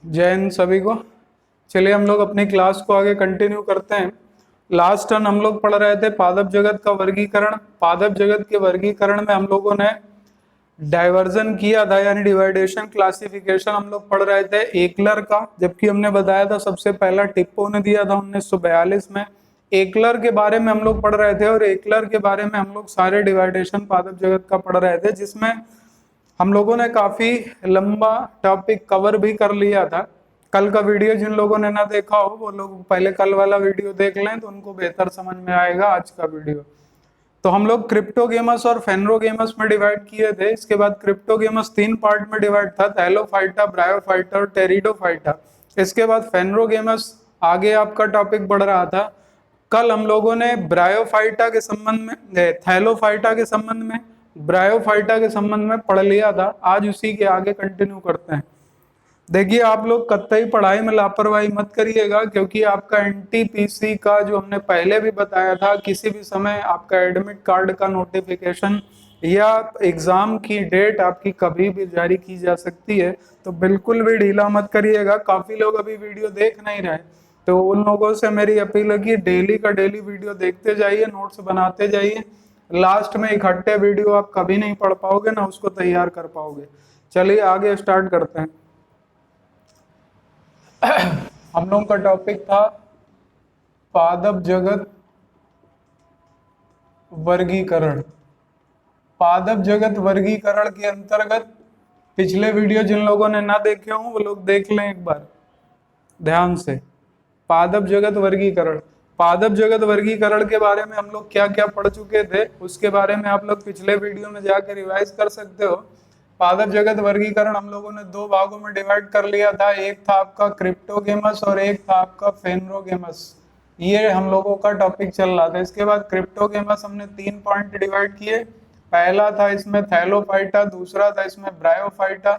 जय हिंद सभी को। चलिए हम लोग अपनी क्लास को आगे कंटिन्यू करते हैं। लास्ट टर्न हम लोग पढ़ रहे थे पादप जगत का वर्गीकरण। पादप जगत के वर्गीकरण में हम लोगों ने डाइवर्जन किया था, यानी डिवाइडेशन क्लासिफिकेशन हम लोग पढ़ रहे थे एकलर का, जबकि हमने बताया था सबसे पहला टिप्पो ने दिया था 1942 में। एकलर के बारे में हम लोग पढ़ रहे थे और एकलर के बारे में हम लोग सारे डिवाइडेशन पादप जगत का पढ़ रहे थे, जिसमें हम लोगों ने काफी लंबा टॉपिक कवर भी कर लिया था। कल का वीडियो जिन लोगों ने ना देखा हो वो लोग पहले कल वाला वीडियो देख लें तो उनको बेहतर समझ में आएगा आज का वीडियो। तो हम लोग क्रिप्टोगेमस और फेनरोगेमस में डिवाइड किए थे। इसके बाद क्रिप्टोगेमस 3 पार्ट में डिवाइड था, थैलोफाइटा, ब्रायोफाइटा और टेरिडोफाइटा। इसके बाद फेनरोगेमस आगे आपका टॉपिक बढ़ रहा था। कल हम लोगों ने ब्रायोफाइटा के संबंध में, थैलोफाइटा के संबंध में, ब्रायोफाइटा के संबंध में पढ़ लिया था। आज उसी के आगे कंटिन्यू करते हैं। देखिए आप लोग कतई पढ़ाई में लापरवाही मत करिएगा, क्योंकि आपका एनटीपीसी का जो हमने पहले भी बताया था, किसी भी समय आपका एडमिट कार्ड का नोटिफिकेशन या एग्जाम की डेट आपकी कभी भी जारी की जा सकती है। तो बिल्कुल भी ढीला मत करिएगा। काफी लोग अभी वीडियो देख नहीं रहे, तो उन लोगों से मेरी अपील है कि डेली का डेली वीडियो देखते जाइए, नोट्स बनाते जाइए। लास्ट में इकट्ठे वीडियो आप कभी नहीं पढ़ पाओगे, ना उसको तैयार कर पाओगे। चलिए आगे स्टार्ट करते हैं। हम लोगों का टॉपिक था पादप जगत वर्गीकरण। पादप जगत वर्गीकरण के अंतर्गत पिछले वीडियो जिन लोगों ने ना देखे हों वो लोग देख लें एक बार ध्यान से। पादप जगत वर्गीकरण, पादप जगत वर्गीकरण के बारे में हम लोग क्या क्या पढ़ चुके थे उसके बारे में आप लोग पिछले वीडियो में जाकर रिवाइज कर सकते हो। पादप जगत वर्गीकरण हम लोगों ने 2 भागों में डिवाइड कर लिया था। एक था आपका क्रिप्टोगेमस और एक था आपका फेनरोगेमस। ये हम लोगों का टॉपिक चल रहा था। इसके बाद क्रिप्टोगेमस हमने 3 पॉइंट डिवाइड किए। पहला था इसमें थैलोफाइटा, दूसरा था इसमें ब्रायोफाइटा,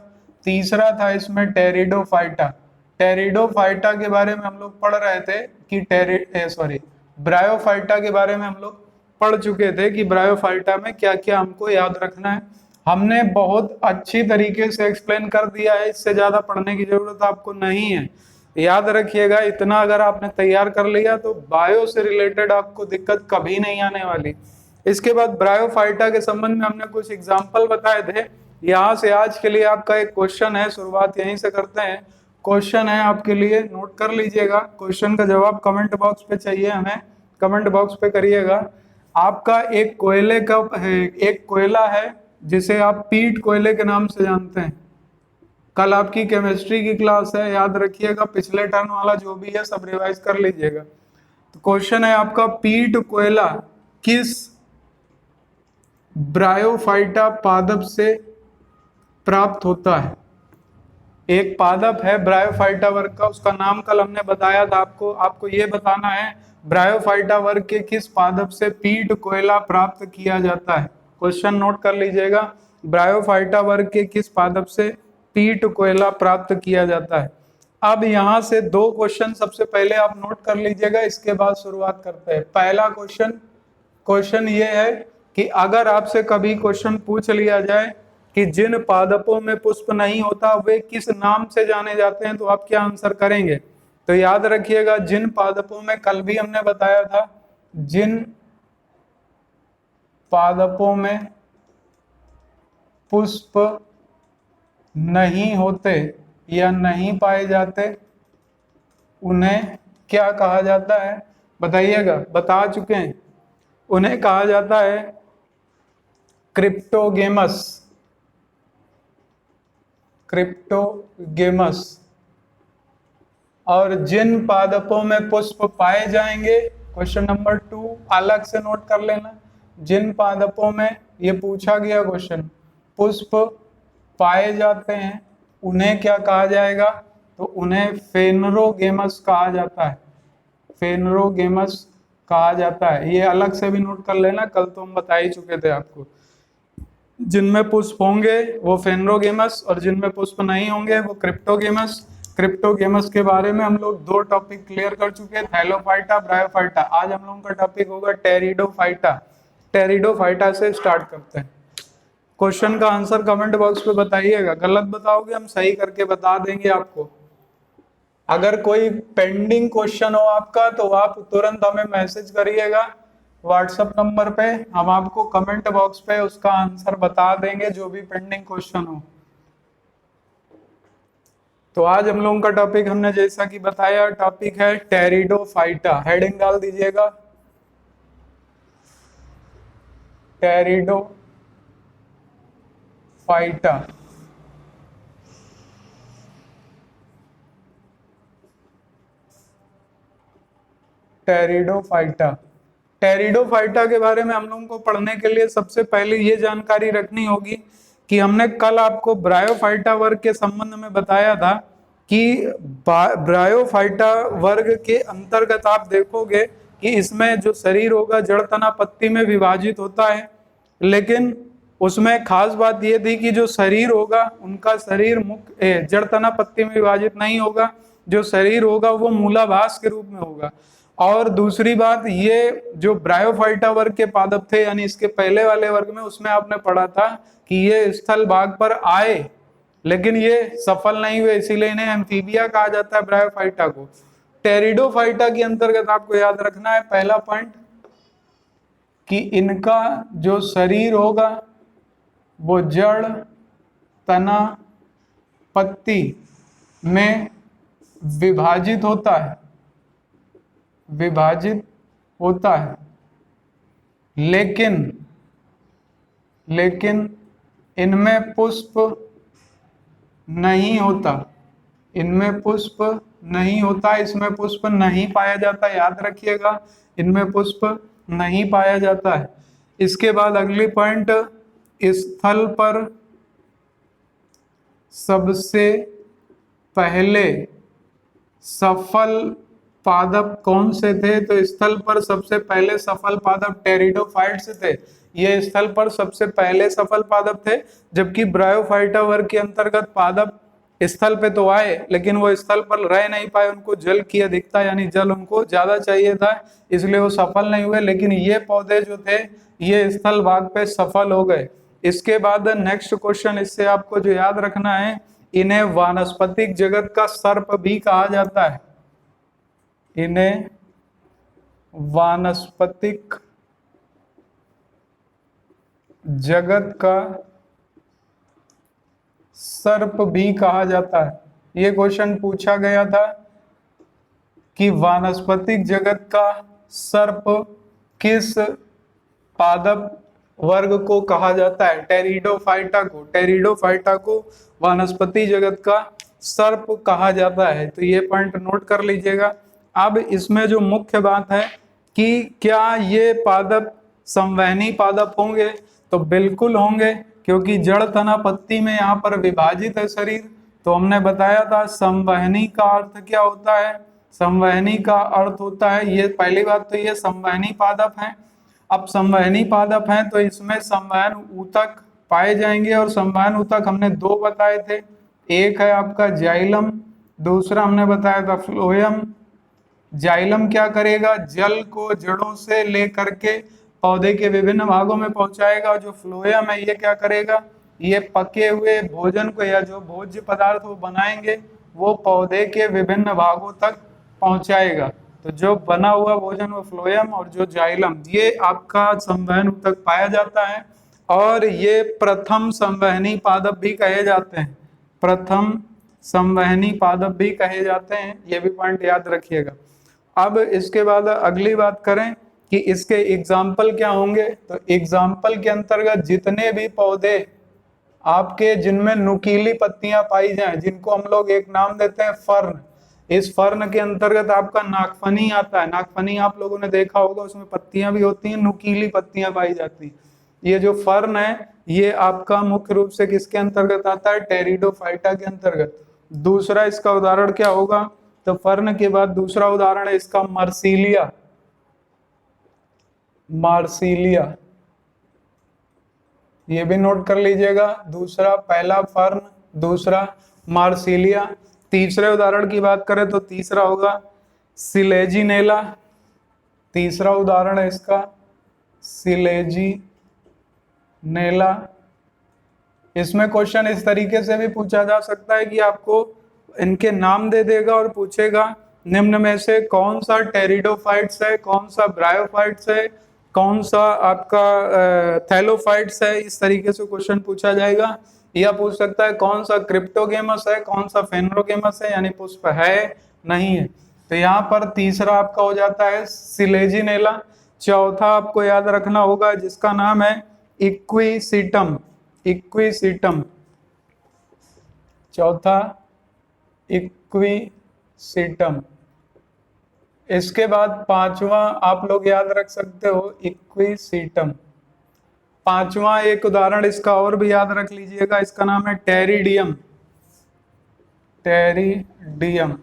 तीसरा था इसमें टेरिडोफाइटा। टेरिडोफाइटा के बारे में हम लोग पढ़ रहे थे कि ब्रायोफाइटा के बारे में हम लोग पढ़ चुके थे कि ब्रायोफाइटा में क्या क्या हमको याद रखना है। हमने बहुत अच्छी तरीके से एक्सप्लेन कर दिया है, इससे ज्यादा पढ़ने की जरूरत आपको नहीं है। याद रखिएगा, इतना अगर आपने तैयार कर लिया तो बायो से रिलेटेड आपको दिक्कत कभी नहीं आने वाली। इसके बाद ब्रायोफाइटा के संबंध में हमने कुछ एग्जाम्पल बताए थे। यहाँ से आज के लिए आपका एक क्वेश्चन है, शुरुआत यहीं से करते हैं। क्वेश्चन है आपके लिए, नोट कर लीजिएगा। क्वेश्चन का जवाब कमेंट बॉक्स पे चाहिए हमें, कमेंट बॉक्स पे करिएगा। आपका एक कोयले का एक कोयला है जिसे आप पीट कोयले के नाम से जानते हैं। कल आपकी केमिस्ट्री की क्लास है, याद रखिएगा। पिछले टर्न वाला जो भी है सब रिवाइज कर लीजिएगा। तो क्वेश्चन है आपका, पीट कोयला किस ब्रायोफाइटा पादप से प्राप्त होता है? एक पादप है ब्रायोफाइटा वर्ग का, उसका नाम कल हमने बताया था आपको। आपको ये बताना है ब्रायोफाइटा वर्ग के किस पादप से पीट कोयला प्राप्त किया जाता है। क्वेश्चन नोट कर लीजिएगा, ब्रायोफाइटा वर्ग के किस पादप से पीट कोयला प्राप्त किया जाता है। अब यहाँ से 2 क्वेश्चन सबसे पहले आप नोट कर लीजिएगा, इसके बाद शुरुआत करते हैं। पहला क्वेश्चन ये है कि अगर आपसे कभी क्वेश्चन पूछ लिया जाए कि जिन पादपों में पुष्प नहीं होता वे किस नाम से जाने जाते हैं, तो आप क्या आंसर करेंगे? तो याद रखिएगा, जिन पादपों में, कल भी हमने बताया था, जिन पादपों में पुष्प नहीं होते या नहीं पाए जाते उन्हें क्या कहा जाता है? बताइएगा, बता चुके हैं। उन्हें कहा जाता है क्रिप्टोगेमस। क्रिप्टोगेमस। और जिन पादपों में पुष्प पाए जाएंगे, क्वेश्चन नंबर 2 अलग से नोट कर लेना। जिन पादपों में, ये पूछा गया क्वेश्चन, पुष्प पाए जाते हैं उन्हें क्या कहा जाएगा? तो उन्हें फेनरोगेमस कहा जाता है। फेनरोगेमस कहा जाता है। ये अलग से भी नोट कर लेना, कल तो हम बता ही चुके थे आपको। जिनमें पुष्प होंगे वो फेनरोगेमस और जिनमें पुष्प नहीं होंगे वो क्रिप्टोगेमस। क्रिप्टोगेमस के बारे में हम लोग 2 टॉपिक क्लियर कर चुके हैं, थैलोफाइटा, ब्रायोफाइटा। आज हम लोगों का टॉपिक होगा टेरिडोफाइटा। टेरिडोफाइटा से स्टार्ट करते हैं। क्वेश्चन का आंसर कमेंट बॉक्स पे बताइएगा, गलत बताओगे हम सही करके बता देंगे आपको। अगर कोई पेंडिंग क्वेश्चन हो आपका तो आप तुरंत हमें मैसेज करिएगा व्हाट्सएप नंबर पे, हम आपको कमेंट बॉक्स पे उसका आंसर बता देंगे जो भी पेंडिंग क्वेश्चन हो। तो आज हम लोगों का टॉपिक हमने जैसा कि बताया, टॉपिक है टेरिडोफाइटा। हेडिंग डाल दीजिएगा, टेरिडोफाइटा। टेरिडोफाइटा, टेरिडोफाइटा के बारे में हम लोगों को पढ़ने के लिए सबसे पहले ये जानकारी रखनी होगी कि हमने कल आपको ब्रायोफाइटा वर्ग के संबंध में बताया था कि ब्रायोफाइटा वर्ग के अंतर्गत आप देखोगे कि इसमें जो शरीर होगा जड़ तना पत्ती में विभाजित होता है, लेकिन उसमें खास बात यह थी कि जो शरीर होगा उनका शरीर मुख्य जड़ तना पत्ती में विभाजित नहीं होगा, जो शरीर होगा वो मूलाभास के रूप में होगा। और दूसरी बात, ये जो ब्रायोफाइटा वर्ग के पादप थे यानी इसके पहले वाले वर्ग में, उसमें आपने पढ़ा था कि ये स्थल भाग पर आए लेकिन ये सफल नहीं हुए, इसीलिए इन्हें एम्फीबिया कहा जाता है ब्रायोफाइटा को। टेरिडोफाइटा के अंतर्गत आपको याद रखना है पहला पॉइंट कि इनका जो शरीर होगा वो जड़ तना पत्ती में विभाजित होता है, विभाजित होता है, लेकिन इनमें पुष्प नहीं होता, इनमें पुष्प नहीं होता, इसमें पुष्प नहीं पाया जाता, याद रखिएगा इनमें पुष्प नहीं पाया जाता है। इसके बाद अगली पॉइंट, स्थल पर सबसे पहले सफल पादप कौन से थे? तो स्थल पर सबसे पहले सफल पादप टेरिडोफाइट्स थे, ये स्थल पर सबसे पहले सफल पादप थे। जबकि ब्रायोफाइटा वर्ग के अंतर्गत पादप स्थल पे तो आए लेकिन वो स्थल पर रह नहीं पाए, उनको जल की अधिकता यानी जल उनको ज्यादा चाहिए था, इसलिए वो सफल नहीं हुए। लेकिन ये पौधे जो थे ये स्थल भाग पे सफल हो गए। इसके बाद नेक्स्ट क्वेश्चन, इससे आपको जो याद रखना है, इन्हें वानस्पतिक जगत का सर्प भी कहा जाता है, इन्हें वानस्पतिक जगत का सर्प भी कहा जाता है। ये क्वेश्चन पूछा गया था कि वानस्पतिक जगत का सर्प किस पादप वर्ग को कहा जाता है? टेरिडोफाइटा को, टेरिडोफाइटा को वानस्पति जगत का सर्प कहा जाता है। तो ये पॉइंट नोट कर लीजिएगा। अब इसमें जो मुख्य बात है कि क्या ये पादप संवहनी पादप होंगे? तो बिल्कुल होंगे, क्योंकि जड़ तना पत्ती में यहाँ पर विभाजित है शरीर। तो हमने बताया था संवहनी का अर्थ क्या होता है, संवहनी का अर्थ होता है, ये पहली बात तो ये संवहनी पादप है। अब संवहनी पादप हैं तो इसमें संवहन ऊतक पाए जाएंगे, और संवहन ऊतक हमने दो बताए थे, एक है आपका जाइलम, दूसरा हमने बताया था फ्लोएम। जाइलम क्या करेगा? जल को जड़ों से लेकर के पौधे के विभिन्न भागों में पहुंचाएगा। जो फ्लोएम है ये क्या करेगा? ये पके हुए भोजन को या जो भोज्य पदार्थ वो बनाएंगे वो पौधे के विभिन्न भागों तक पहुंचाएगा। तो जो बना हुआ भोजन वो फ्लोएम, और जो जाइलम ये आपका संवहन ऊतक पाया जाता है। और ये प्रथम संवहनी पादप भी कहे जाते हैं, प्रथम संवहनी पादप भी कहे जाते हैं, ये भी पॉइंट याद रखिएगा। अब इसके बाद अगली बात करें कि इसके एग्जाम्पल क्या होंगे। तो एग्जाम्पल के अंतर्गत जितने भी पौधे आपके जिनमें नुकीली पत्तियां पाई जाएं, जिनको हम लोग एक नाम देते हैं फर्न, इस फर्न के अंतर्गत आपका नागफनी आता है। नागफनी आप लोगों ने देखा होगा, उसमें पत्तियां भी होती हैं, नुकीली पत्तियां पाई जाती हैं। ये जो फर्न है ये आपका मुख्य रूप से किसके अंतर्गत आता है? टेरिडोफाइटा के अंतर्गत। दूसरा इसका उदाहरण क्या होगा? तो फर्न के बाद दूसरा उदाहरण है इसका मार्सिलिया, मार्सिलिया, ये भी नोट कर लीजिएगा। दूसरा, पहला फर्न, दूसरा मार्सिलिया। तीसरे उदाहरण की बात करें तो तीसरा होगा सिलेजिनेला, तीसरा उदाहरण है इसका सिलेजिनेला। इसमें क्वेश्चन इस तरीके से भी पूछा जा सकता है कि आपको इनके नाम दे देगा और पूछेगा निम्न में से कौन सा टेरिडोफाइट्स है, कौन सा ब्रायोफाइट्स है, कौन सा आपका थैलोफाइट्स है। इस तरीके से क्वेश्चन पूछा जाएगा। या पूछ सकता है कौन सा क्रिप्टोगेमस है, कौन सा फेनरोगेमस है, यानी पुष्प है नहीं है। तो यहाँ पर तीसरा आपका हो जाता है सिलेजिनेला। चौथा आपको याद रखना होगा जिसका नाम है इक्विसीटम। इक्विसीटम चौथा इक्विसीटम। इसके बाद पांचवा आप लोग याद रख सकते हो इक्विसीटम। पांचवा एक उदाहरण इसका और भी याद रख लीजिएगा, इसका नाम है टेरिडियम। टेरिडियम।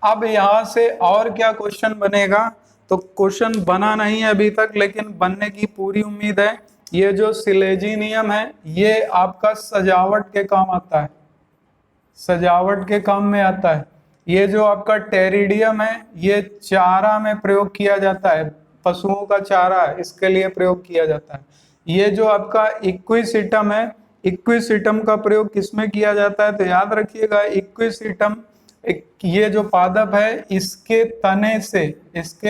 अब यहां से और क्या क्वेश्चन बनेगा, तो क्वेश्चन बना नहीं है अभी तक लेकिन बनने की पूरी उम्मीद है। ये जो सिलेजिनियम है ये आपका सजावट के काम आता है, सजावट के काम में आता है। ये जो आपका टेरिडियम है ये चारा में प्रयोग किया जाता है, पशुओं का चारा इसके लिए प्रयोग किया जाता है। ये जो आपका इक्विसीटम है, इक्विसीटम का प्रयोग किसमें किया जाता है, तो याद रखिएगा इक्विसीटम ये जो पादप है इसके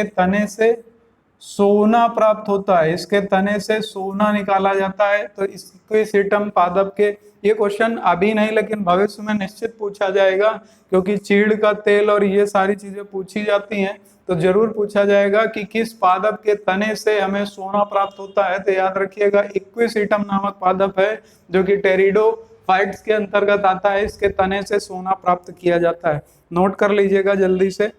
तने से सोना प्राप्त होता है, इसके तने से सोना निकाला जाता है। तो इक्विसीटम पादप के, ये क्वेश्चन अभी नहीं लेकिन भविष्य में निश्चित पूछा जाएगा, क्योंकि चीड़ का तेल और ये सारी चीजें पूछी जाती हैं तो जरूर पूछा जाएगा कि किस पादप के तने से हमें सोना प्राप्त होता है। तो याद रखिएगा इक्विसीटम नामक पादप है जो कि टेरिडोफाइट्स के अंतर्गत आता है, इसके तने से सोना प्राप्त किया जाता है। नोट कर लीजिएगा जल्दी से।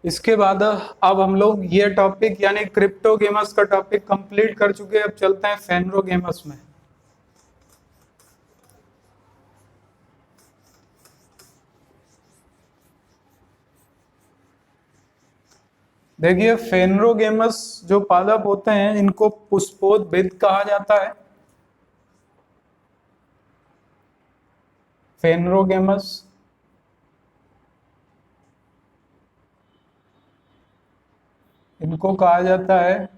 इसके बाद अब हम लोग ये टॉपिक यानी क्रिप्टोगेमस का टॉपिक कंप्लीट कर चुके हैं। अब चलते हैं फेनरोगेमस में। देखिए फेनरोगेमस जो पादप होते हैं इनको पुष्पोद्भिद कहा जाता है। फेनरोगेमस इनको कहा जाता है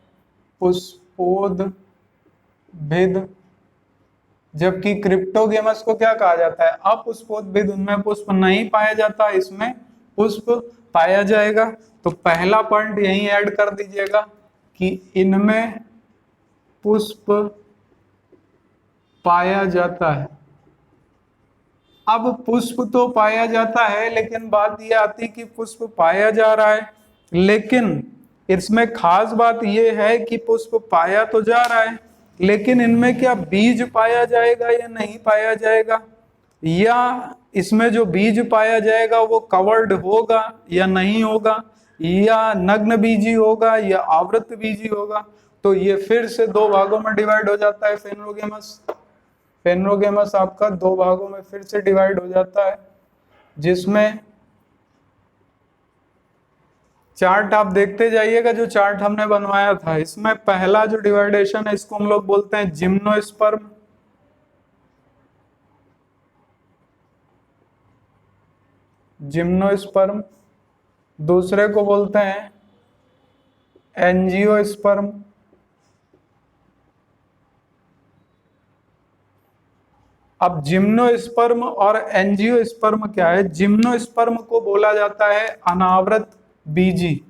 पुष्पोद्भिद, जबकि क्रिप्टोगेमस को क्या कहा जाता है, अपुष्पोद्भिद। उनमें पुष्प नहीं पाया जाता, इसमें पुष्प पाया जाएगा। तो पहला पॉइंट यही ऐड कर दीजिएगा कि इनमें पुष्प पाया जाता है। अब पुष्प तो पाया जाता है लेकिन बात यह आती कि पुष्प पाया जा रहा है, लेकिन इसमें खास बात यह है कि पुष्प पाया तो जा रहा है लेकिन इनमें क्या बीज पाया जाएगा या नहीं पाया जाएगा, या इसमें जो बीज पाया जाएगा वो कवर्ड होगा या नहीं होगा, या नग्न बीजी होगा या आवृत बीजी होगा। तो ये फिर से दो भागों में डिवाइड हो जाता है फेनरोगेमस। फेनरोगेमस आपका दो भागों में फिर से डिवाइड हो जाता है, जिसमें चार्ट आप देखते जाइएगा। जो चार्ट हमने बनवाया था इसमें पहला जो डिवाइडेशन है इसको हम लोग बोलते हैं जिम्नोस्पर्म। जिम्नोस्पर्म। दूसरे को बोलते हैं एंजियोस्पर्म। अब जिम्नोस्पर्म और एंजियोस्पर्म क्या है, जिम्नोस्पर्म को बोला जाता है अनावृत बीजी,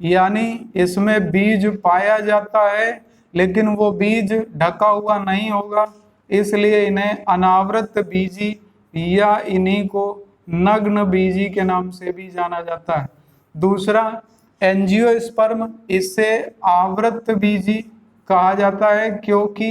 यानी इसमें बीज पाया जाता है लेकिन वो बीज ढका हुआ नहीं होगा, इसलिए इन्हें अनावृत बीजी या इन्हीं को नग्न बीजी के नाम से भी जाना जाता है। दूसरा एंजियोस्पर्म, इसे आवृत बीजी कहा जाता है क्योंकि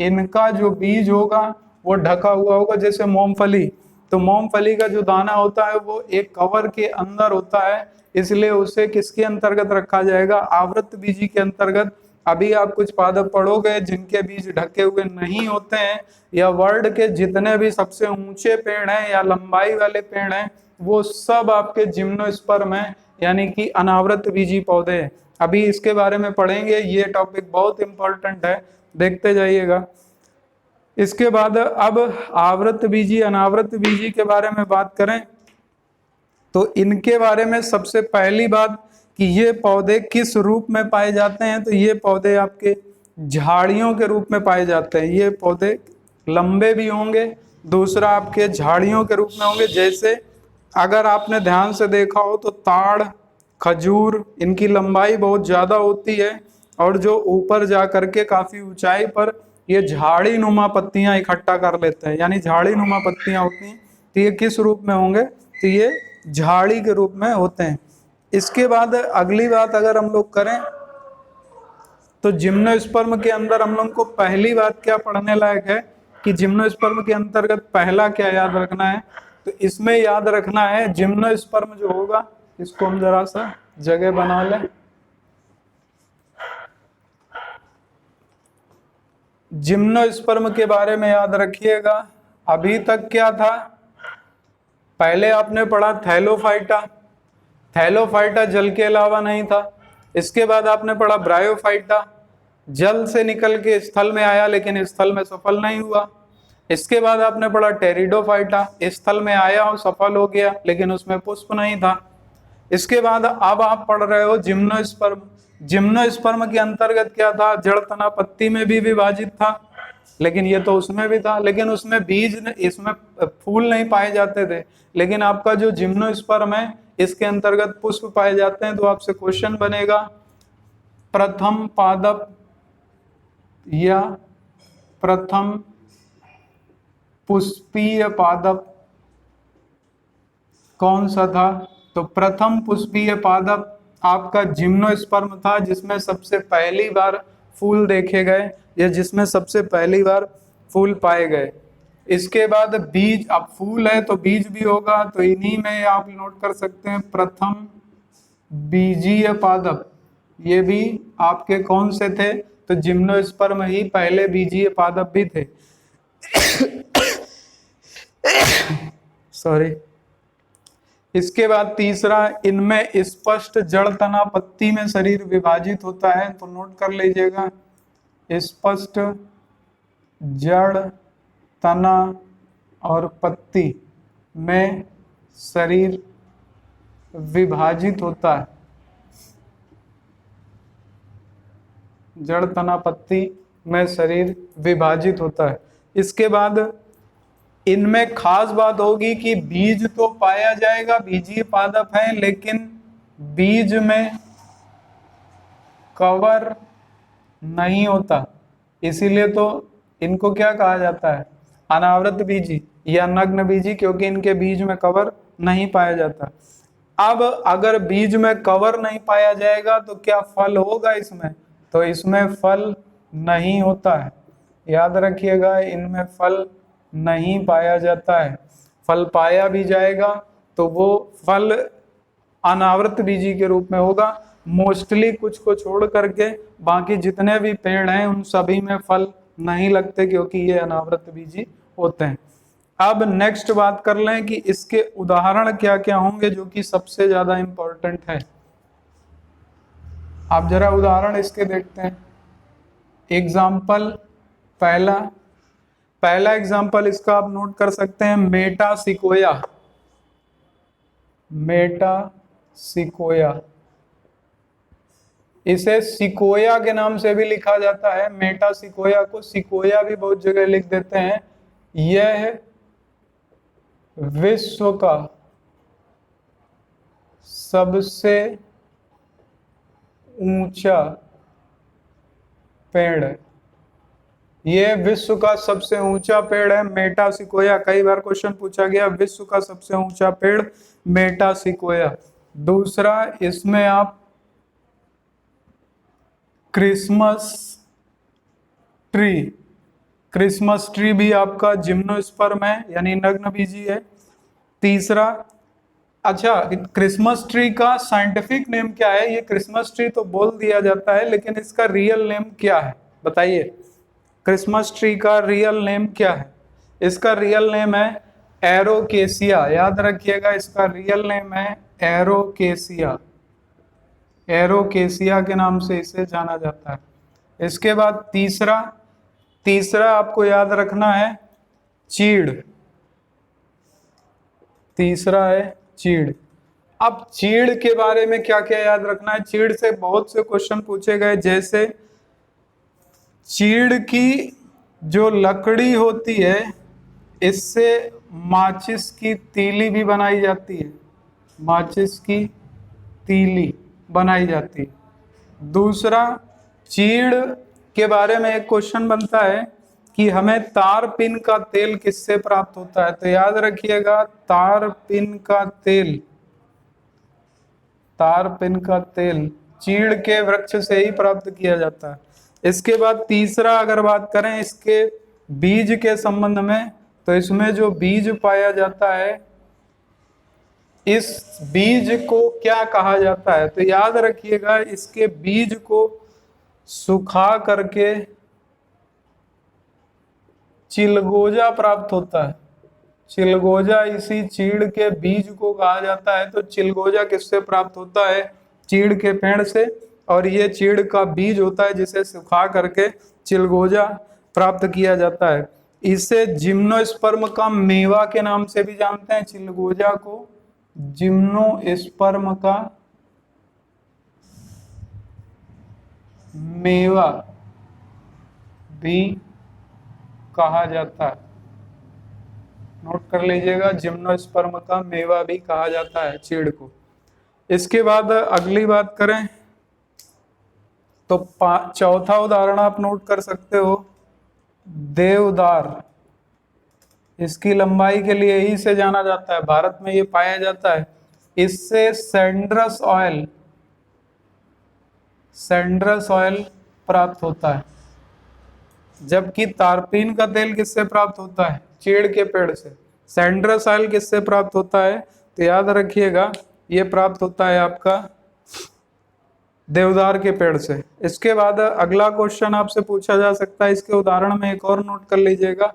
इनका जो बीज होगा वो ढका हुआ होगा। जैसे मूंगफली, तो मूंगफली का जो दाना होता है वो एक कवर के अंदर होता है, इसलिए उसे किसके अंतर्गत रखा जाएगा, आवृत बीजी के अंतर्गत। अभी आप कुछ पादप पढ़ोगे जिनके बीज ढके हुए नहीं होते हैं, या वर्ल्ड के जितने भी सबसे ऊंचे पेड़ हैं या लंबाई वाले पेड़ हैं वो सब आपके जिम्नोस्पर्म हैं, यानी कि अनावृत बीजी पौधे हैं। अभी इसके बारे में पढ़ेंगे, ये टॉपिक बहुत इंपॉर्टेंट है, देखते जाइएगा। इसके बाद अब आवृत बीजी अनावृत बीजी के बारे में बात करें तो इनके बारे में सबसे पहली बात कि ये पौधे किस रूप में पाए जाते हैं, तो ये पौधे आपके झाड़ियों के रूप में पाए जाते हैं। ये पौधे लंबे भी होंगे, दूसरा आपके झाड़ियों के रूप में होंगे। जैसे अगर आपने ध्यान से देखा हो तो ताड़, खजूर, इनकी लंबाई बहुत ज़्यादा होती है और जो ऊपर जा करके काफ़ी ऊंचाई पर ये झाड़ी नुमा पत्तियां इकट्ठा कर लेते हैं, यानी झाड़ी नुमा पत्तियां होती हैं। तो ये किस रूप में होंगे, तो ये झाड़ी के रूप में होते हैं। इसके बाद अगली बात अगर हम लोग करें तो जिम्नोस्पर्म के अंदर हम लोग को पहली बात क्या पढ़ने लायक है कि जिम्नोस्पर्म के अंतर्गत पहला क्या याद रखना है, तो इसमें याद रखना है जिम्नोस्पर्म जो होगा, इसको हम जरा सा जगह बना लें। जिम्नोस्पर्म के बारे में याद रखिएगा, अभी तक क्या था, पहले आपने पढ़ा थैलोफाइटा। थैलोफाइटा जल के अलावा नहीं था। इसके बाद आपने पढ़ा ब्रायोफाइटा, जल से निकल के स्थल में आया लेकिन स्थल में सफल नहीं हुआ। इसके बाद आपने पढ़ा टेरिडोफाइटा, स्थल में आया और सफल हो गया लेकिन उसमें पुष्प नहीं था। इसके बाद अब आप पढ़ रहे हो जिम्नोस्पर्म। जिम्नोस्पर्म के अंतर्गत क्या था, जड़ तना पत्ती में भी विभाजित था, लेकिन ये तो उसमें भी था, लेकिन उसमें बीज, इसमें फूल नहीं पाए जाते थे। लेकिन आपका जो जिम्नोस्पर्म है इसके अंतर्गत पुष्प पाए जाते हैं। तो आपसे क्वेश्चन बनेगा प्रथम पादप या प्रथम पुष्पीय पादप कौन सा था, तो प्रथम पुष्पीय पादप आपका जिम्नोस्पर्म था, जिसमें सबसे पहली बार फूल देखे गए या जिसमें सबसे पहली बार फूल पाए गए। इसके बाद बीज, अब फूल है तो बीज भी होगा, तो इन्हीं में आप नोट कर सकते हैं प्रथम बीजीय पादप। ये भी आपके कौन से थे, तो जिम्नोस्पर्म ही पहले बीजीय पादप भी थे। सॉरी। इसके बाद तीसरा, इनमें स्पष्ट जड़ तना पत्ती में शरीर विभाजित होता है, तो नोट कर लीजिएगा स्पष्ट जड़ तना और पत्ती में शरीर विभाजित होता है। जड़ तना पत्ती में शरीर विभाजित होता है। इसके बाद इनमें खास बात होगी कि बीज तो पाया जाएगा, बीजीय पादप है, लेकिन बीज में कवर नहीं होता, इसीलिए तो इनको क्या कहा जाता है, अनावृत बीजी या नग्न बीजी, क्योंकि इनके बीज में कवर नहीं पाया जाता। अब अगर बीज में कवर नहीं पाया जाएगा तो क्या फल होगा इसमें, तो इसमें फल नहीं होता है। याद रखिएगा, इनमें फल नहीं पाया जाता है। फल पाया भी जाएगा तो वो फल अनावृत बीजी के रूप में होगा। मोस्टली कुछ को छोड़ करके बाकी जितने भी पेड़ हैं उन सभी में फल नहीं लगते, क्योंकि ये अनावृत बीजी होते हैं। अब नेक्स्ट बात कर लें कि इसके उदाहरण क्या क्या होंगे जो कि सबसे ज्यादा इंपॉर्टेंट है। आप जरा उदाहरण इसके देखते हैं। एग्जाम्पल पहला एग्जाम्पल इसका आप नोट कर सकते हैं, मेटा सिकोया। मेटा सिकोया, इसे सिकोया के नाम से भी लिखा जाता है। मेटा सिकोया को सिकोया भी बहुत जगह लिख देते हैं। यह विश्व का सबसे ऊंचा पेड़ है। यह विश्व का सबसे ऊंचा पेड़ है, मेटा सिकोया। कई बार क्वेश्चन पूछा गया, विश्व का सबसे ऊंचा पेड़ मेटा सिकोया। दूसरा, इसमें आप क्रिसमस ट्री भी आपका जिम्नोस्पर्म है, यानी नग्न बीजी है। तीसरा, अच्छा, क्रिसमस ट्री का साइंटिफिक नेम क्या है, ये क्रिसमस ट्री तो बोल दिया जाता है, लेकिन इसका रियल नेम क्या है बताइए। क्रिसमस ट्री का रियल नेम क्या है? इसका रियल नेम है एरोकेसिया। याद रखिएगा, इसका रियल नेम है एरोकेसिया। एरोकेसिया के नाम से इसे जाना जाता है। इसके बाद तीसरा, तीसरा आपको याद रखना है चीड़। तीसरा है चीड़। अब चीड़ के बारे में क्या क्या याद रखना है? चीड़ से बहुत से क्वेश्चन पूछे गए, जैसे चीड़ की जो लकड़ी होती है इससे माचिस की तीली भी बनाई जाती है। माचिस की तीली बनाई जाती है। दूसरा, चीड़ के बारे में एक क्वेश्चन बनता है कि हमें तारपीन का तेल किससे प्राप्त होता है? तो याद रखिएगा, तारपीन का तेल, तारपीन का तेल चीड़ के वृक्ष से ही प्राप्त किया जाता है। इसके बाद तीसरा अगर बात करें इसके बीज के संबंध में, तो इसमें जो बीज पाया जाता है इस बीज को क्या कहा जाता है? तो याद रखिएगा, इसके बीज को सुखा करके चिलगोजा प्राप्त होता है। चिलगोजा इसी चीड़ के बीज को कहा जाता है। तो चिलगोजा किससे प्राप्त होता है? चीड़ के पेड़ से। और ये चीड़ का बीज होता है जिसे सुखा करके चिलगोजा प्राप्त किया जाता है। इसे जिम्नोस्पर्म का मेवा के नाम से भी जानते हैं। चिलगोजा को जिम्नोस्पर्म का मेवा भी कहा जाता है। नोट कर लीजिएगा, जिम्नोस्पर्म का मेवा भी कहा जाता है चीड़ को। इसके बाद अगली बात करें तो चौथा उदाहरण आप नोट कर सकते हो, देवदार। इसकी लंबाई के लिए ही से जाना जाता है, भारत में ये पाया जाता है। इससे सैंड्रस ऑयल, सैंड्रस ऑयल प्राप्त होता है। जबकि तारपीन का तेल किससे प्राप्त होता है? चीड़ के पेड़ से। सैंड्रस ऑयल किससे प्राप्त होता है? तो याद रखिएगा, ये प्राप्त होता है आपका देवदार के पेड़ से। इसके बाद अगला क्वेश्चन आपसे पूछा जा सकता है, इसके उदाहरण में एक और नोट कर लीजिएगा।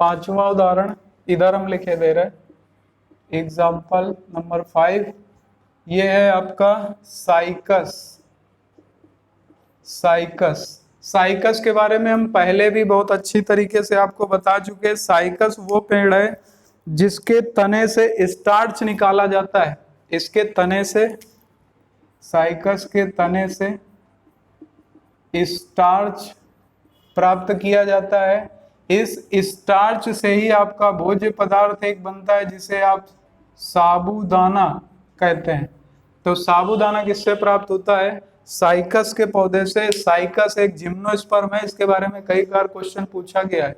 पांचवा उदाहरण इधर हम लिखे दे रहे हैं, एग्जाम्पल नंबर 5। ये है आपका साइकस। साइकस, साइकस के बारे में हम पहले भी बहुत अच्छी तरीके से आपको बता चुके हैं। साइकस वो पेड़ है जिसके तने से स्टार्च निकाला जाता है। इसके तने से, साइकस के तने से स्टार्च प्राप्त किया जाता है। इस स्टार्च से ही आपका भोज्य पदार्थ एक बनता है जिसे आप साबूदाना कहते हैं। तो साबूदाना किससे प्राप्त होता है? साइकस के पौधे से। साइकस एक जिम्नोस्पर्म है, इसके बारे में कई बार क्वेश्चन पूछा गया है।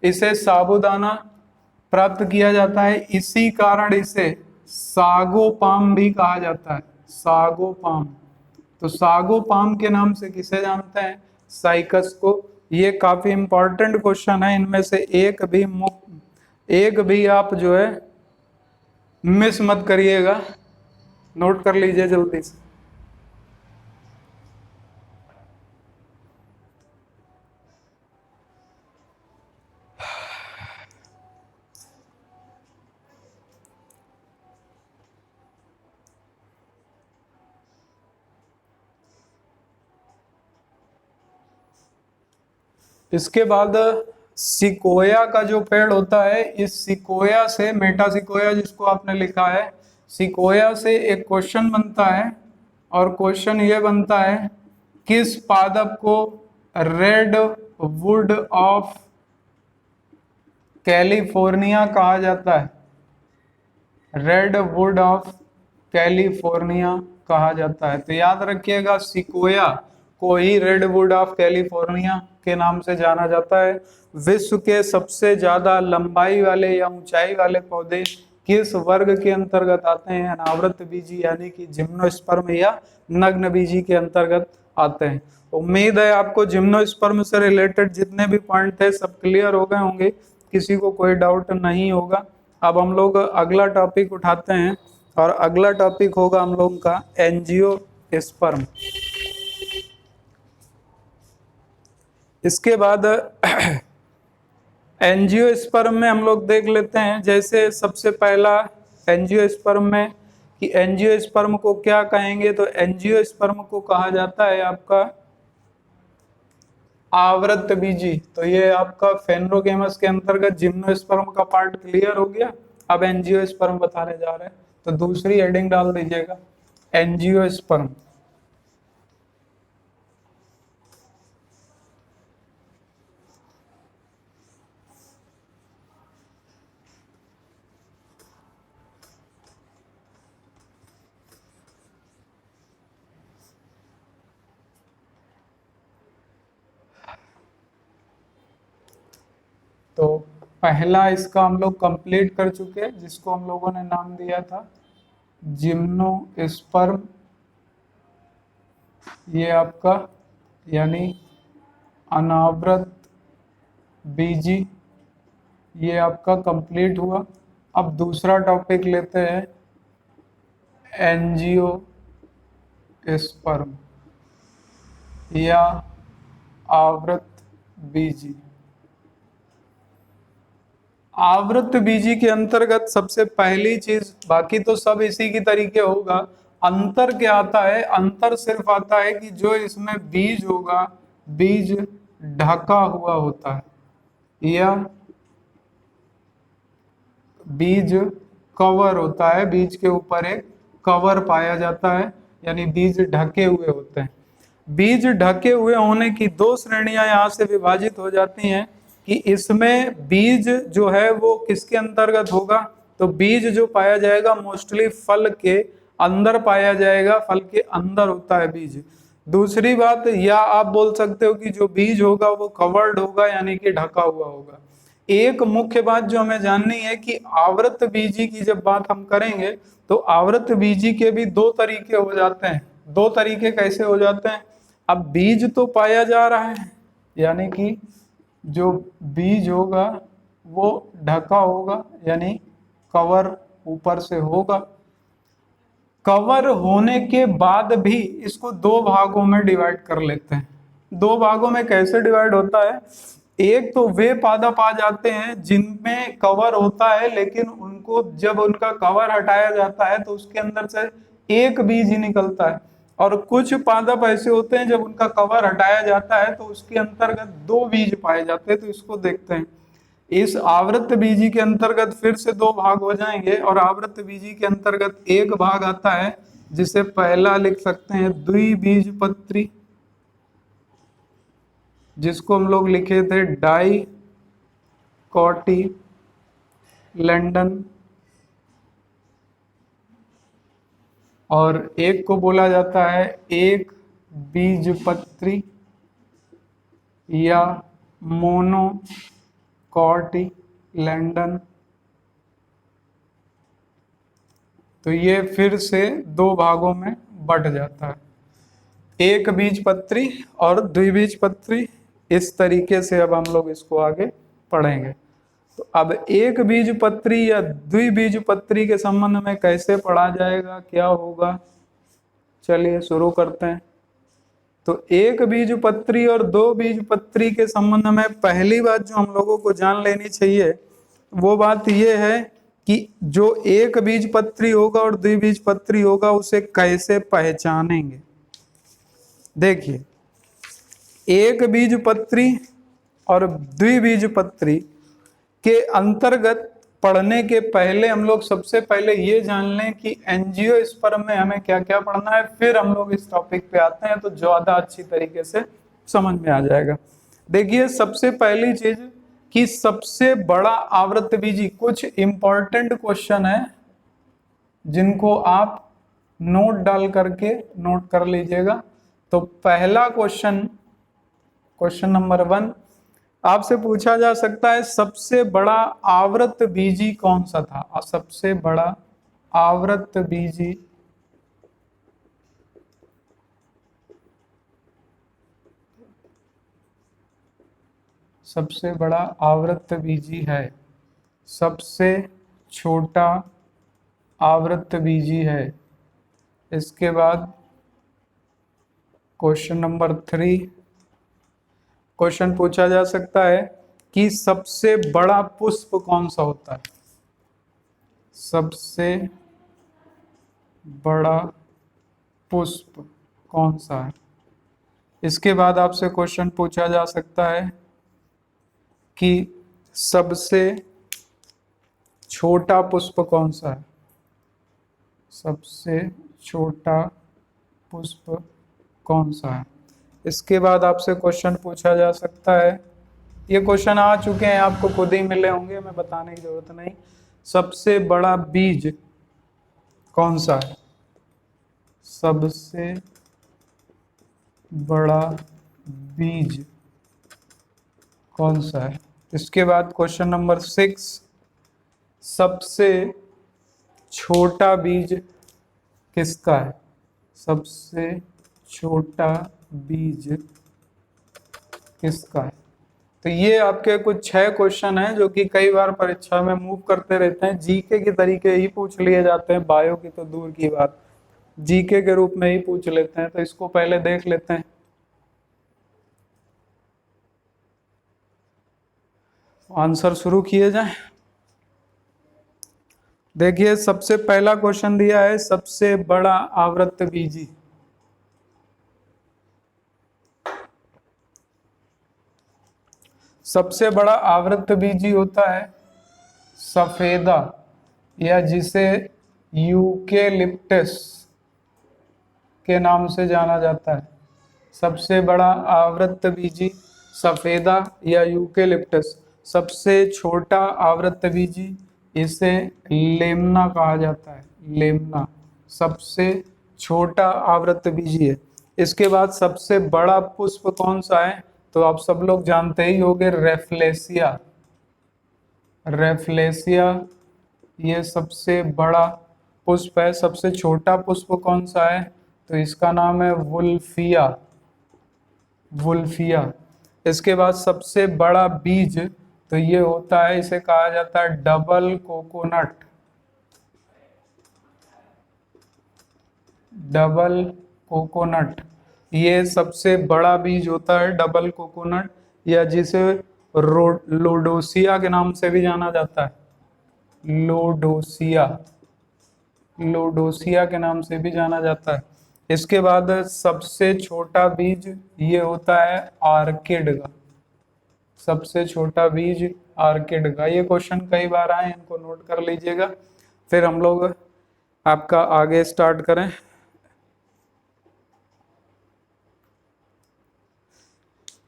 इसे साबूदाना प्राप्त किया जाता है, इसी कारण इसे सागोपाम भी कहा जाता है। सागोपाम। तो सागोपाम के नाम से किसे जानते हैं? साइकस को। ये काफी इंपॉर्टेंट क्वेश्चन है, इनमें से एक भी आप जो है मिस मत करिएगा। नोट कर लीजिए जल्दी से। इसके बाद सिकोया का जो पेड़ होता है, इस सिकोया से, मेटा सिकोया जिसको आपने लिखा है, सिकोया से एक क्वेश्चन बनता है। और क्वेश्चन ये बनता है, किस पादप को रेड वुड ऑफ कैलिफोर्निया कहा जाता है? रेड वुड ऑफ कैलिफोर्निया कहा जाता है। तो याद रखिएगा, सिकोया को ही रेड वुड ऑफ कैलिफोर्निया के नाम से जाना जाता है। विश्व के सबसे ज्यादा लंबाई वाले या ऊंचाई वाले पौधे किस वर्ग के अंतर्गत आते हैं? अनावृत बीजी यानी कि जिम्नोस्पर्म या नग्न बीजी के अंतर्गत आते हैं। उम्मीद है आपको जिम्नोस्पर्म से रिलेटेड जितने भी पॉइंट थे सब क्लियर हो गए होंगे, किसी को कोई डाउट नहीं होगा। अब हम लोग अगला टॉपिक उठाते हैं और अगला टॉपिक होगा हम लोगों का एंजियोस्पर्म। इसके बाद एंजियोस्पर्म में हम लोग देख लेते हैं, जैसे सबसे पहला एंजियोस्पर्म में कि एंजियोस्पर्म को क्या कहेंगे? तो एंजियोस्पर्म को कहा जाता है आपका आवृत बीजी, तो ये आपका फेनरोगेमस के अंतर्गत जिम्नोस्पर्म का पार्ट क्लियर हो गया। अब एंजियोस्पर्म बताने जा रहे हैं, तो दूसरी हेडिंग डाल दीजिएगा एंजियोस्पर्म। तो पहला इसका हम लोग कंप्लीट कर चुके हैं, जिसको हम लोगों ने नाम दिया था जिम्नोस्पर्म। ये आपका यानी अनावृत बीजी, ये आपका कंप्लीट हुआ। अब दूसरा टॉपिक लेते हैं एंजियोस्पर्म या आवृत बीजी। आवृत बीजी के अंतर्गत सबसे पहली चीज, बाकी तो सब इसी की तरीके होगा, अंतर क्या आता है? अंतर सिर्फ आता है कि जो इसमें बीज होगा, बीज ढका हुआ होता है या बीज कवर होता है, बीज के ऊपर एक कवर पाया जाता है, यानी बीज ढके हुए होते हैं। बीज ढके हुए होने की दो श्रेणियां यहाँ से विभाजित हो जाती हैं कि इसमें बीज जो है वो किसके अंतर्गत होगा, तो बीज जो पाया जाएगा मोस्टली फल के अंदर पाया जाएगा, फल के अंदर होता है बीज। दूसरी बात, या आप बोल सकते हो कि जो बीज होगा वो कवर्ड होगा, यानी कि ढका हुआ होगा। एक मुख्य बात जो हमें जाननी है कि आवृत बीजी की जब बात हम करेंगे, तो आवृत बीजी के भी दो तरीके हो जाते हैं। दो तरीके कैसे हो जाते हैं? अब बीज तो पाया जा रहा है, यानी कि जो बीज होगा वो ढका होगा, यानी कवर ऊपर से होगा। कवर होने के बाद भी इसको दो भागों में डिवाइड कर लेते हैं। दो भागों में कैसे डिवाइड होता है? एक तो वे पादप आ जाते हैं जिनमें कवर होता है, लेकिन उनको जब उनका कवर हटाया जाता है तो उसके अंदर से एक बीज ही निकलता है। और कुछ पादप ऐसे होते हैं जब उनका कवर हटाया जाता है तो उसके अंतर्गत दो बीज पाए जाते हैं। तो इसको देखते हैं। इस आवृत बीजी के अंतर्गत फिर से दो भाग हो जाएंगे, और आवृत बीजी के अंतर्गत एक भाग आता है जिसे पहला लिख सकते हैं द्विबीजपत्री, जिसको हम लोग लिखे थे डाई कॉटी लैंडन। और एक को बोला जाता है एक बीजपत्री या मोनोकॉटी लैंडन। तो ये फिर से दो भागों में बट जाता है, एक बीजपत्री और द्विबीजपत्री। इस तरीके से अब हम लोग इसको आगे पढ़ेंगे। तो अब एक बीजपत्री या द्विबीजपत्री के संबंध में कैसे पढ़ा जाएगा, क्या होगा, चलिए शुरू करते हैं। तो एक बीजपत्री और दो बीजपत्री के संबंध में पहली बात जो हम लोगों को जान लेनी चाहिए वो बात यह है कि जो एक बीजपत्री होगा और द्विबीजपत्री होगा उसे कैसे पहचानेंगे। देखिए, एक बीजपत्री और द्विबीजपत्री के अंतर्गत पढ़ने के पहले हम लोग सबसे पहले ये जान लें कि एंजियोस्पर्म में हमें क्या क्या पढ़ना है, फिर हम लोग इस टॉपिक पे आते हैं तो ज्यादा अच्छी तरीके से समझ में आ जाएगा। देखिए, सबसे पहली चीज कि सबसे बड़ा आवृत बीजी, कुछ इंपॉर्टेंट क्वेश्चन है जिनको आप नोट डाल करके नोट कर लीजिएगा। तो पहला क्वेश्चन, क्वेश्चन नंबर 1, आपसे पूछा जा सकता है सबसे बड़ा आवृत बीजी कौन सा था। और सबसे बड़ा आवृत बीजी सबसे बड़ा आवृत बीजी है, सबसे छोटा आवृत बीजी है। इसके बाद क्वेश्चन नंबर 3, क्वेश्चन पूछा जा सकता है कि सबसे बड़ा पुष्प कौन सा होता है। सबसे बड़ा पुष्प कौन सा है। इसके बाद आपसे क्वेश्चन पूछा जा सकता है कि सबसे छोटा पुष्प कौन सा है। सबसे छोटा पुष्प कौन सा है। इसके बाद आपसे क्वेश्चन पूछा जा सकता है, ये क्वेश्चन आ चुके हैं, आपको खुद ही मिले होंगे, मैं बताने की जरूरत नहीं। सबसे बड़ा बीज कौन सा है। सबसे बड़ा बीज कौन सा है। इसके बाद क्वेश्चन नंबर 6, सबसे छोटा बीज किसका है। सबसे छोटा बीज किसका है। तो ये आपके कुछ 6 क्वेश्चन हैं जो कि कई बार परीक्षा में मूव करते रहते हैं, जीके के तरीके ही पूछ लिए जाते हैं, बायो की तो दूर की बात, जीके के रूप में ही पूछ लेते हैं। तो इसको पहले देख लेते हैं। आंसर शुरू किए जाएं। देखिए सबसे पहला क्वेश्चन दिया है, सबसे बड़ा आवृत्त बीजी। सबसे बड़ा आवृत्त बीजी होता है सफेदा, या जिसे यूकेलिप्टस के नाम से जाना जाता है। सबसे बड़ा आवृत्त बीजी सफेदा या यूकेलिप्टस। सबसे छोटा आवृत्त बीजी इसे लेमना कहा जाता है। लेमना सबसे छोटा आवृत्त बीजी है। इसके बाद सबसे बड़ा पुष्प कौन सा है, तो आप सब लोग जानते ही होंगे, रेफ्लेसिया। रेफ्लेसिया ये सबसे बड़ा पुष्प है। सबसे छोटा पुष्प कौन सा है, तो इसका नाम है वुल्फिया। वुल्फिया। इसके बाद सबसे बड़ा बीज तो ये होता है, इसे कहा जाता है डबल कोकोनट। डबल कोकोनट ये सबसे बड़ा बीज होता है, डबल कोकोनट, या जिसे लोडोसिया के नाम से भी जाना जाता है। लोडोसिया, लोडोसिया के नाम से भी जाना जाता है। इसके बाद सबसे छोटा बीज ये होता है आर्किड का। सबसे छोटा बीज आर्किड का। ये क्वेश्चन कई बार आए, इनको नोट कर लीजिएगा। फिर हम लोग आपका आगे स्टार्ट करें।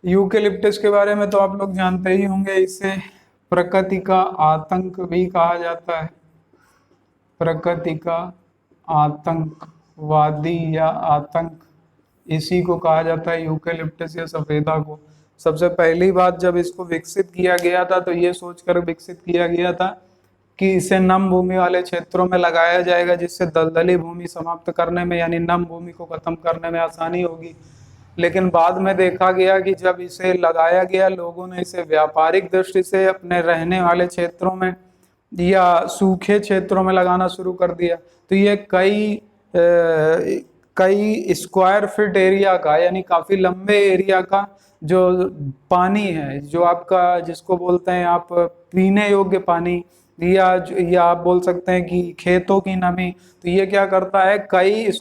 यूकेलिप्टस के बारे में तो आप लोग जानते ही होंगे, इसे प्रकृति का आतंक भी कहा जाता है। प्रकृति का आतंकवादी या आतंक, इसी को कहा जाता है यूकेलिप्टस या सफेदा को। सबसे पहली बात जब इसको विकसित किया गया था तो ये सोचकर विकसित किया गया था कि इसे नम भूमि वाले क्षेत्रों में लगाया जाएगा, जिससे दलदली भूमि समाप्त करने में यानी नम भूमि को खत्म करने में आसानी होगी। लेकिन बाद में देखा गया कि जब इसे लगाया गया, लोगों ने इसे व्यापारिक दृष्टि से अपने रहने वाले क्षेत्रों में या सूखे क्षेत्रों में लगाना शुरू कर दिया। तो ये कई स्क्वायर फीट एरिया का, यानी काफी लंबे एरिया का जो पानी है, जो आपका जिसको बोलते हैं आप पीने योग्य पानी, या आप बोल सकते हैं कि खेतों की नमी, तो ये क्या करता है, काफी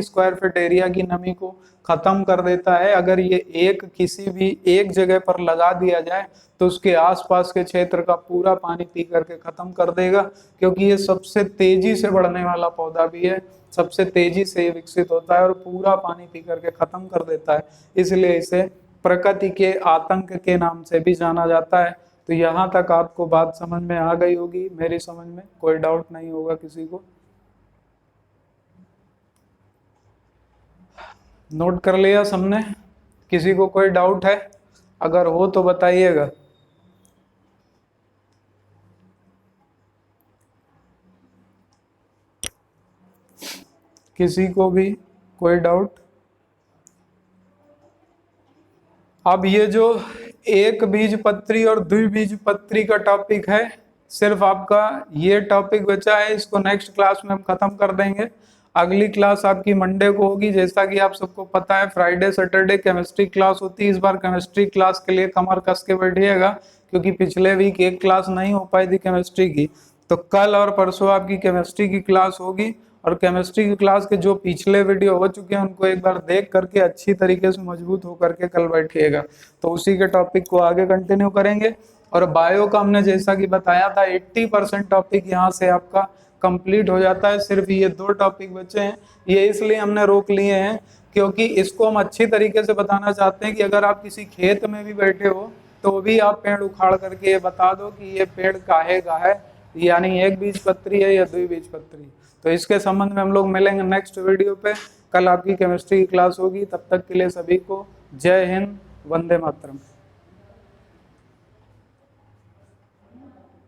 स्क्वायर फीट एरिया की नमी को खत्म कर देता है। अगर ये किसी भी एक जगह पर लगा दिया जाए तो उसके आसपास के क्षेत्र का पूरा पानी पी करके खत्म कर देगा, क्योंकि ये सबसे तेजी से बढ़ने वाला पौधा भी है, सबसे तेजी से ये विकसित होता है और पूरा पानी पी करके खत्म कर देता है। इसलिए इसे प्रकृति के आतंक के नाम से भी जाना जाता है। तो यहाँ तक आपको बात समझ में आ गई होगी, मेरी समझ में कोई डाउट नहीं होगा किसी को। नोट कर लिया सबने? किसी को कोई डाउट है? अगर हो तो बताइएगा। किसी को भी कोई डाउट? अब ये जो एक बीज पत्री और द्विबीज पत्री का टॉपिक है, सिर्फ आपका ये टॉपिक बचा है, इसको नेक्स्ट क्लास में हम खत्म कर देंगे। अगली क्लास आपकी मंडे को होगी। जैसा कि आप सबको पता है, फ्राइडे सैटरडे केमिस्ट्री क्लास होती है। इस बार केमिस्ट्री क्लास के लिए कमर कस के बैठिएगा, क्योंकि पिछले वीक एक क्लास नहीं हो पाई थी केमिस्ट्री की। तो कल और परसों आपकी केमिस्ट्री की क्लास होगी, और केमिस्ट्री की क्लास के जो पिछले वीडियो हो चुके हैं उनको एक बार देख करके अच्छी तरीके से मजबूत हो करके कल बैठिएगा, तो उसी के टॉपिक को आगे कंटिन्यू करेंगे। और बायो का हमने जैसा कि बताया था 80% टॉपिक यहाँ से आपका कंप्लीट हो जाता है, सिर्फ ये 2 टॉपिक बचे हैं। ये इसलिए हमने रोक लिए हैं क्योंकि इसको हम अच्छी तरीके से बताना चाहते हैं कि अगर आप किसी खेत में भी बैठे हो तो भी आप पेड़ उखाड़ करके ये बता दो कि ये पेड़ काहे का है, यानी एक बीजपत्री है या 2 बीजपत्री। तो इसके संबंध में हम लोग मिलेंगे नेक्स्ट वीडियो पे। कल आपकी केमिस्ट्री की क्लास होगी, तब तक के लिए सभी को जय हिंद, वंदे मातरम।